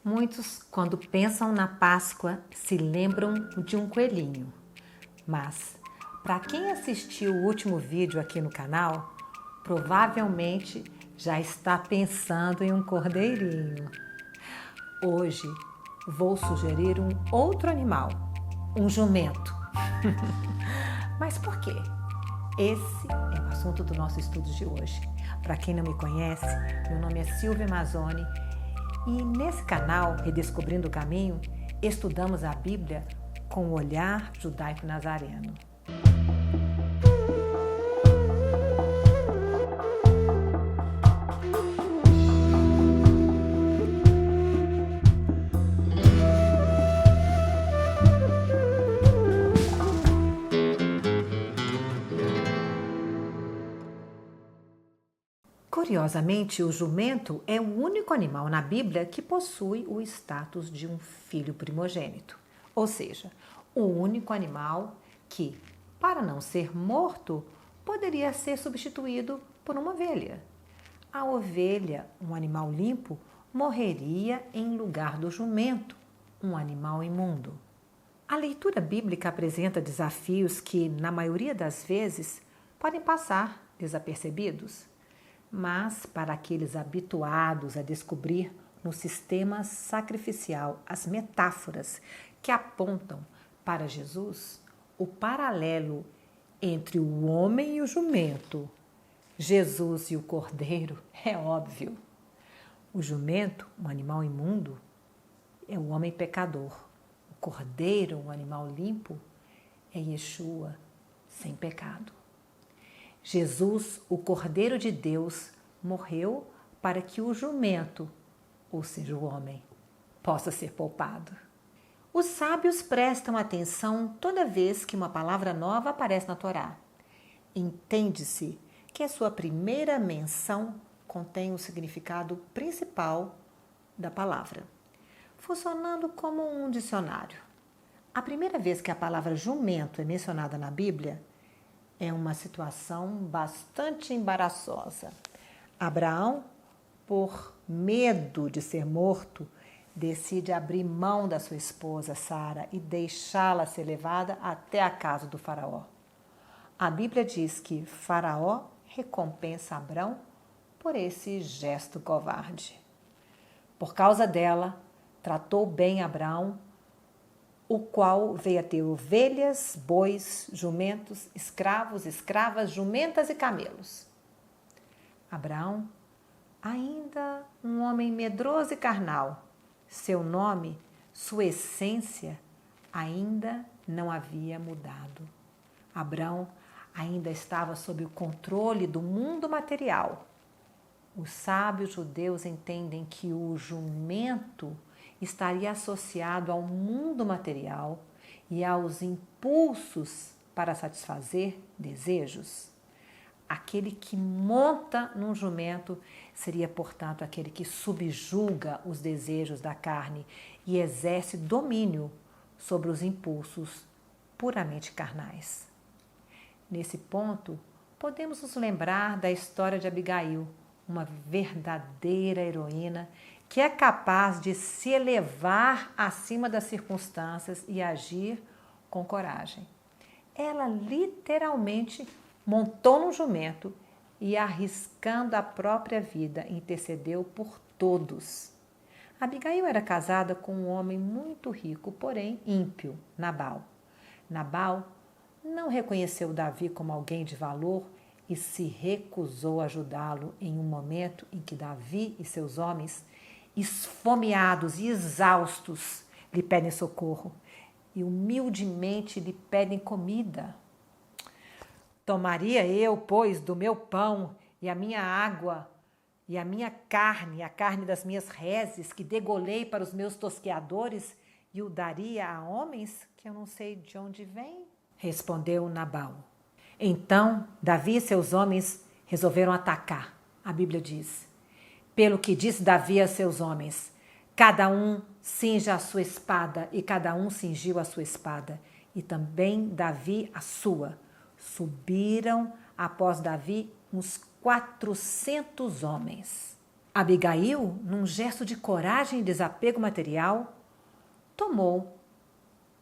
Muitos, quando pensam na Páscoa, se lembram de um coelhinho. Mas, para quem assistiu o último vídeo aqui no canal, provavelmente já está pensando em um cordeirinho. Hoje vou sugerir um outro animal, um jumento. Mas por quê? Esse é o assunto do nosso estudo de hoje. Para quem não me conhece, meu nome é Silvia Mazzoni e nesse canal, Redescobrindo o Caminho, estudamos a Bíblia com o olhar judaico-nazareno. Curiosamente, o jumento é o único animal na Bíblia que possui o status de um filho primogênito. Ou seja, o único animal que, para não ser morto, poderia ser substituído por uma ovelha. A ovelha, um animal limpo, morreria em lugar do jumento, um animal imundo. A leitura bíblica apresenta desafios que, na maioria das vezes, podem passar desapercebidos. Mas, para aqueles habituados a descobrir no sistema sacrificial as metáforas que apontam para Jesus, o paralelo entre o homem e o jumento, Jesus e o cordeiro, é óbvio. O jumento, um animal imundo, é o homem pecador. O cordeiro, um animal limpo, é Yeshua, sem pecado. Jesus, o Cordeiro de Deus, morreu para que o jumento, ou seja, o homem, possa ser poupado. Os sábios prestam atenção toda vez que uma palavra nova aparece na Torá. Entende-se que a sua primeira menção contém o significado principal da palavra, funcionando como um dicionário. A primeira vez que a palavra jumento é mencionada na Bíblia, é uma situação bastante embaraçosa. Abraão, por medo de ser morto, decide abrir mão da sua esposa Sara e deixá-la ser levada até a casa do faraó. A Bíblia diz que Faraó recompensa Abraão por esse gesto covarde. Por causa dela, tratou bem Abraão, o qual veio a ter ovelhas, bois, jumentos, escravos, escravas, jumentas e camelos. Abraão, ainda um homem medroso e carnal, seu nome, sua essência, ainda não havia mudado. Abraão ainda estava sob o controle do mundo material. Os sábios judeus entendem que o jumento estaria associado ao mundo material e aos impulsos para satisfazer desejos. Aquele que monta num jumento seria, portanto, aquele que subjuga os desejos da carne e exerce domínio sobre os impulsos puramente carnais. Nesse ponto, podemos nos lembrar da história de Abigail, uma verdadeira heroína que é capaz de se elevar acima das circunstâncias e agir com coragem. Ela literalmente montou num jumento e, arriscando a própria vida, intercedeu por todos. Abigail era casada com um homem muito rico, porém ímpio, Nabal. Nabal não reconheceu Davi como alguém de valor e se recusou a ajudá-lo em um momento em que Davi e seus homens, esfomeados e exaustos, lhe pedem socorro e humildemente lhe pedem comida. Tomaria eu, pois, do meu pão e a minha água e a minha carne, a carne das minhas reses, que degolei para os meus tosqueadores, e o daria a homens que eu não sei de onde vêm? Respondeu Nabal. Então, Davi e seus homens resolveram atacar. A Bíblia diz: pelo que disse Davi a seus homens, cada um cinja a sua espada, e cada um cingiu a sua espada, e também Davi a sua. Subiram após Davi uns 400 homens. Abigail, num gesto de coragem e desapego material, tomou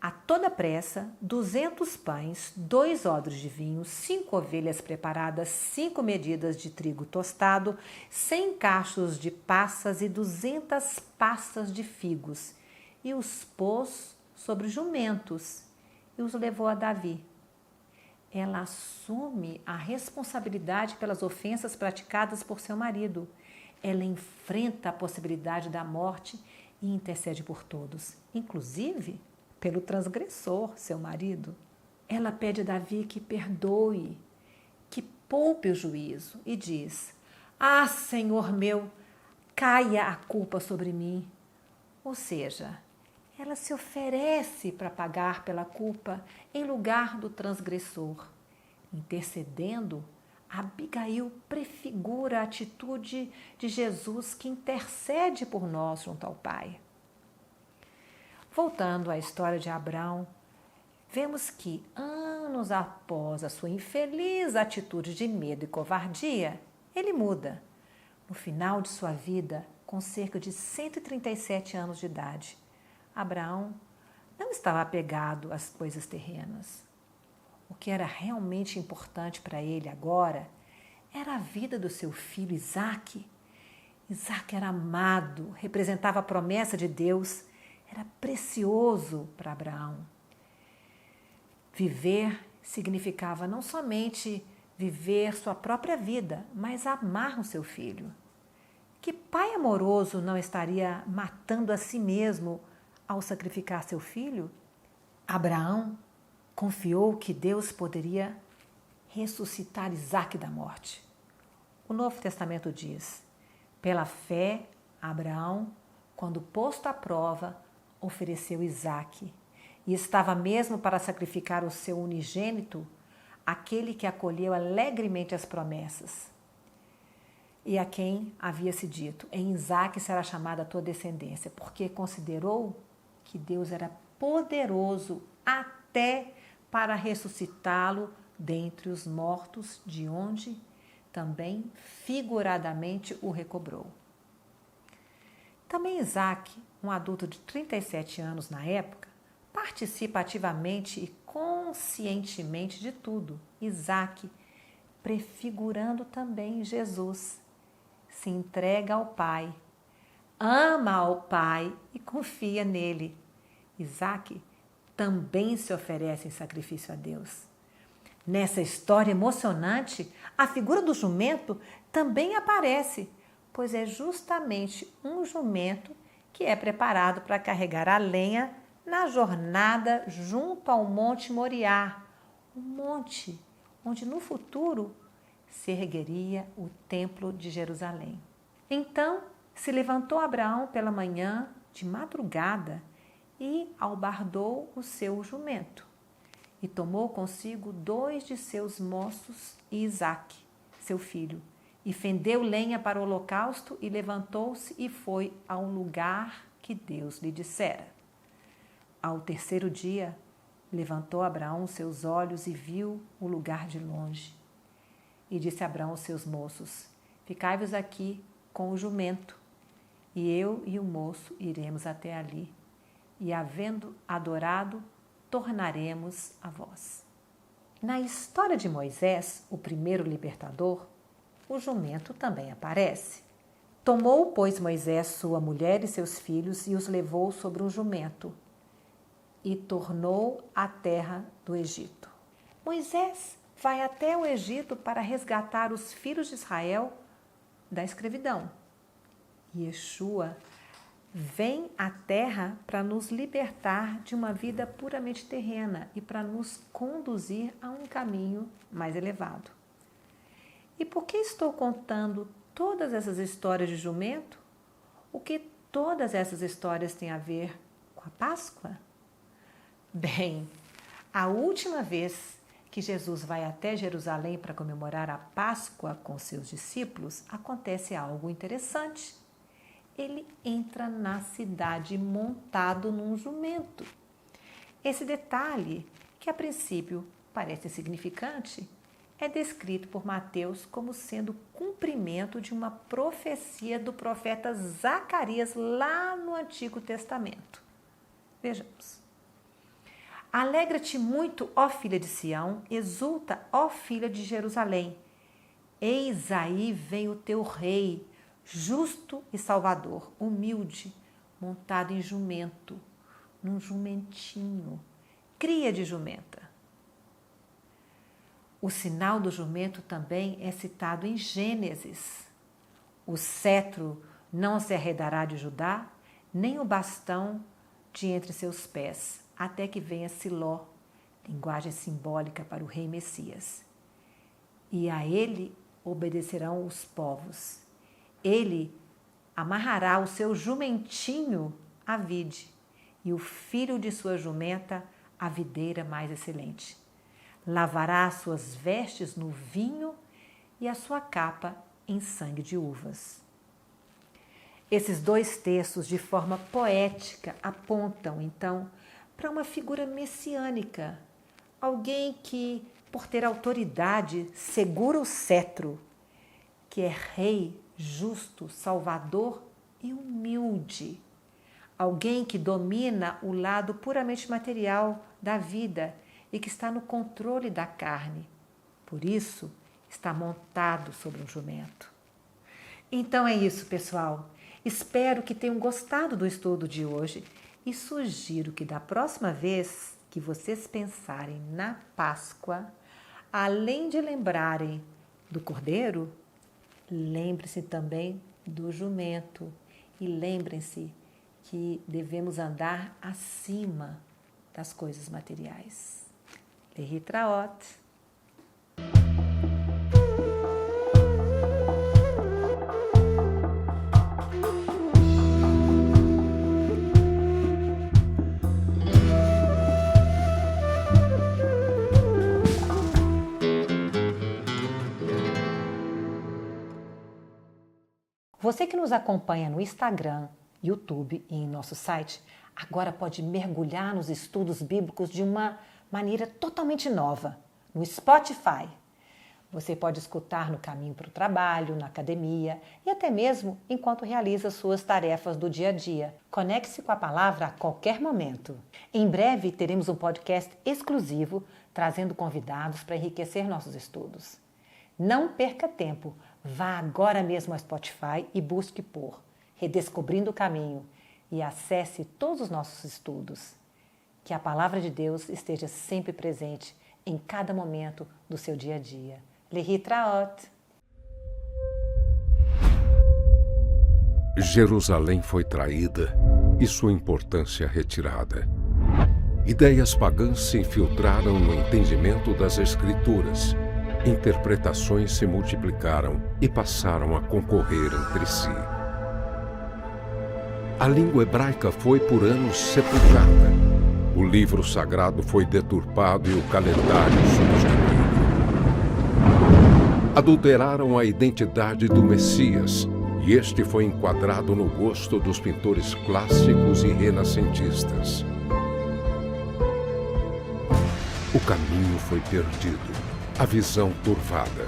a toda pressa 200 pães, 2 odres de vinho, 5 ovelhas preparadas, 5 medidas de trigo tostado, 100 cachos de passas e 200 passas de figos, e os pôs sobre jumentos e os levou a Davi. Ela assume a responsabilidade pelas ofensas praticadas por seu marido. Ela enfrenta a possibilidade da morte e intercede por todos, inclusive pelo transgressor, seu marido. Ela pede a Davi que perdoe, que poupe o juízo e diz: "Ah, Senhor meu, caia a culpa sobre mim." Ou seja, ela se oferece para pagar pela culpa em lugar do transgressor. Intercedendo, Abigail prefigura a atitude de Jesus que intercede por nós junto ao Pai. Voltando à história de Abraão, vemos que, anos após a sua infeliz atitude de medo e covardia, ele muda. No final de sua vida, com cerca de 137 anos de idade, Abraão não estava apegado às coisas terrenas. O que era realmente importante para ele agora era a vida do seu filho Isaque. Isaque era amado, representava a promessa de Deus, era precioso para Abraão. Viver significava não somente viver sua própria vida, mas amar o seu filho. Que pai amoroso não estaria matando a si mesmo ao sacrificar seu filho? Abraão confiou que Deus poderia ressuscitar Isaque da morte. O Novo Testamento diz: pela fé, Abraão, quando posto à prova, ofereceu Isaque, e estava mesmo para sacrificar o seu unigênito, aquele que acolheu alegremente as promessas. E a quem havia se dito: em Isaque será chamada a tua descendência, porque considerou que Deus era poderoso até para ressuscitá-lo dentre os mortos, de onde também figuradamente o recobrou. Também Isaque, um adulto de 37 anos na época, participa ativamente e conscientemente de tudo. Isaque, prefigurando também Jesus, se entrega ao Pai, ama ao Pai e confia nele. Isaque também se oferece em sacrifício a Deus. Nessa história emocionante, a figura do jumento também aparece, pois é justamente um jumento que é preparado para carregar a lenha na jornada junto ao Monte Moriá, o monte onde no futuro se ergueria o Templo de Jerusalém. Então se levantou Abraão pela manhã, de madrugada, e albardou o seu jumento, e tomou consigo 2 de seus moços e Isaque, seu filho, e fendeu lenha para o holocausto, e levantou-se e foi ao lugar que Deus lhe dissera. Ao 3º dia, levantou Abraão seus olhos e viu o lugar de longe. E disse Abraão aos seus moços: ficai-vos aqui com o jumento, e eu e o moço iremos até ali, e havendo adorado, tornaremos a vós. Na história de Moisés, o primeiro libertador, o jumento também aparece. Tomou, pois, Moisés sua mulher e seus filhos e os levou sobre um jumento e tornou à terra do Egito. Moisés vai até o Egito para resgatar os filhos de Israel da escravidão. Yeshua vem à terra para nos libertar de uma vida puramente terrena e para nos conduzir a um caminho mais elevado. E por que estou contando todas essas histórias de jumento? O que todas essas histórias têm a ver com a Páscoa? Bem, a última vez que Jesus vai até Jerusalém para comemorar a Páscoa com seus discípulos, acontece algo interessante. Ele entra na cidade montado num jumento. Esse detalhe, que a princípio parece insignificante, é descrito por Mateus como sendo cumprimento de uma profecia do profeta Zacarias lá no Antigo Testamento. Vejamos. Alegra-te muito, ó filha de Sião, exulta, ó filha de Jerusalém. Eis aí vem o teu rei, justo e salvador, humilde, montado em jumento, num jumentinho, cria de jumenta. O sinal do jumento também é citado em Gênesis. O cetro não se arredará de Judá, nem o bastão de entre seus pés, até que venha Siló, linguagem simbólica para o rei Messias. E a ele obedecerão os povos. Ele amarrará o seu jumentinho à vide, e o filho de sua jumenta à videira mais excelente. Lavará as suas vestes no vinho e a sua capa em sangue de uvas. Esses dois textos, de forma poética, apontam, então, para uma figura messiânica, alguém que, por ter autoridade, segura o cetro, que é rei, justo, salvador e humilde. Alguém que domina o lado puramente material da vida e que está no controle da carne. Por isso, está montado sobre um jumento. Então é isso, pessoal. Espero que tenham gostado do estudo de hoje e sugiro que da próxima vez que vocês pensarem na Páscoa, além de lembrarem do cordeiro, lembre-se também do jumento e lembrem-se que devemos andar acima das coisas materiais. Lehitraot. Você que nos acompanha no Instagram, YouTube e em nosso site, agora pode mergulhar nos estudos bíblicos de uma maneira totalmente nova, no Spotify. Você pode escutar no caminho para o trabalho, na academia e até mesmo enquanto realiza suas tarefas do dia a dia. Conecte-se com a palavra a qualquer momento. Em breve teremos um podcast exclusivo trazendo convidados para enriquecer nossos estudos. Não perca tempo, vá agora mesmo ao Spotify e busque por Redescobrindo o Caminho e acesse todos os nossos estudos. Que a palavra de Deus esteja sempre presente em cada momento do seu dia a dia. Lehitraot. Jerusalém foi traída e sua importância retirada. Ideias pagãs se infiltraram no entendimento das Escrituras. Interpretações se multiplicaram e passaram a concorrer entre si. A língua hebraica foi por anos sepultada. O livro sagrado foi deturpado e o calendário substituído. Adulteraram a identidade do Messias e este foi enquadrado no gosto dos pintores clássicos e renascentistas. O caminho foi perdido, a visão turvada.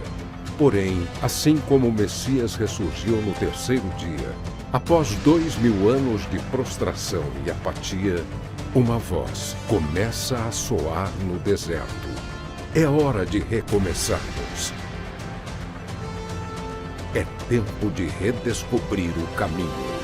Porém, assim como o Messias ressurgiu no terceiro dia, após 2000 anos de prostração e apatia, uma voz começa a soar no deserto. É hora de recomeçarmos. É tempo de redescobrir o caminho.